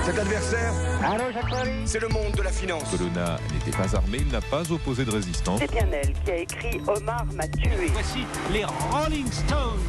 Cet adversaire, c'est le monde de la finance. Colonna n'était pas armé, il n'a pas opposé de résistance. C'est bien elle qui a écrit « Omar m'a tué ». Voici les Rolling Stones.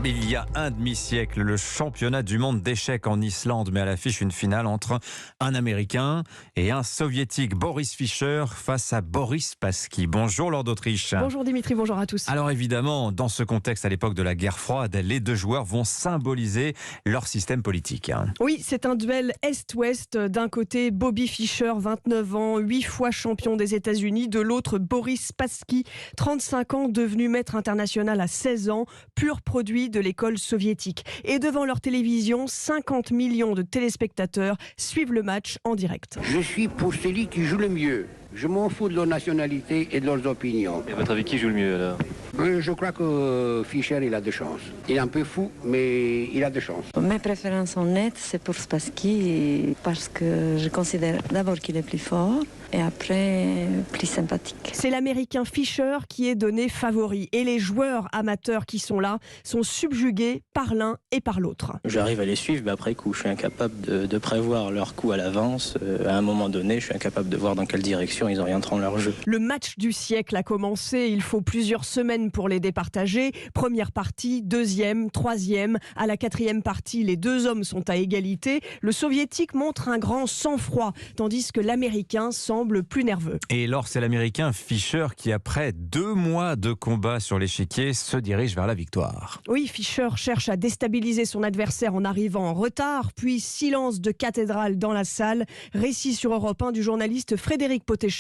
Il y a un demi-siècle, le championnat du monde d'échecs en Islande met à l'affiche une finale entre un Américain et un Soviétique. Boris Fischer face à Boris Spassky. Bonjour Lord d'Autriche. Bonjour Dimitri, bonjour à tous. Alors évidemment, dans ce contexte à l'époque de la guerre froide, les deux joueurs vont symboliser leur système politique. Oui, c'est un duel Est-Ouest. D'un côté, Bobby Fischer, 29 ans, 8 fois champion des États-Unis. De l'autre, Boris Spassky, 35 ans, devenu maître international à 16 ans, pur produit de l'école soviétique. Et devant leur télévision, 50 millions de téléspectateurs suivent le match en direct. Je suis pour celui qui joue le mieux. Je m'en fous de leur nationalité et de leurs opinions. Et à votre avis, qui joue le mieux alors ? Je crois que Fischer, il a de chance. Il est un peu fou, mais il a de chance. Mes préférences en net, c'est pour Spassky parce que je considère d'abord qu'il est plus fort et après plus sympathique. C'est l'Américain Fischer qui est donné favori et les joueurs amateurs qui sont là sont subjugués par l'un et par l'autre. J'arrive à les suivre, mais après coup, je suis incapable de prévoir leur coup à l'avance. À un moment donné, je suis incapable de voir dans quelle direction ils orienteront leur jeu. Le match du siècle a commencé. Il faut plusieurs semaines pour les départager. Première partie, deuxième, troisième. À la quatrième partie, les deux hommes sont à égalité. Le soviétique montre un grand sang-froid, tandis que l'américain semble plus nerveux. Et alors, c'est l'américain Fischer qui, après 2 mois de combat sur l'échiquier, se dirige vers la victoire. Oui, Fischer cherche à déstabiliser son adversaire en arrivant en retard, puis silence de cathédrale dans la salle. Récit sur Europe 1 du journaliste Frédéric Pottecher.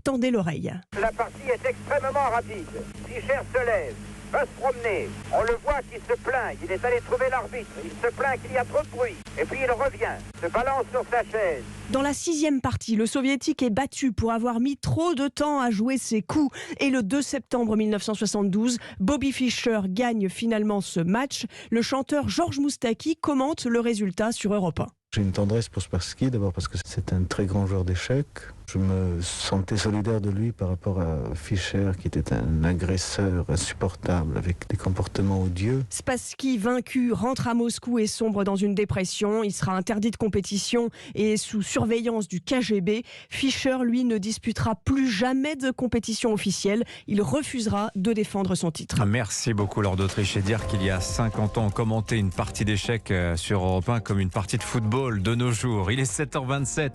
Tendez l'oreille. La partie est extrêmement rapide. Fischer se lève, va se promener. On le voit qui se plaint. Il est allé trouver l'arbitre. Il se plaint qu'il y a trop de bruit. Et puis il revient, se balance sur sa chaise. Dans la 6e partie, le soviétique est battu pour avoir mis trop de temps à jouer ses coups. Et le 2 septembre 1972, Bobby Fischer gagne finalement ce match. Le chanteur Georges Moustaki commente le résultat sur Europe 1. J'ai une tendresse pour Spassky, d'abord parce que c'est un très grand joueur d'échecs. Je me sentais solidaire de lui par rapport à Fischer, qui était un agresseur insupportable, avec des comportements odieux. Spassky, vaincu, rentre à Moscou et sombre dans une dépression. Il sera interdit de compétition et sous surveillance du KGB. Fischer, lui, ne disputera plus jamais de compétition officielle. Il refusera de défendre son titre. Merci beaucoup Lord d'Autriche. Et dire qu'il y a 50 ans, on commentait une partie d'échecs sur Europe 1 comme une partie de football de nos jours. Il est 7h27.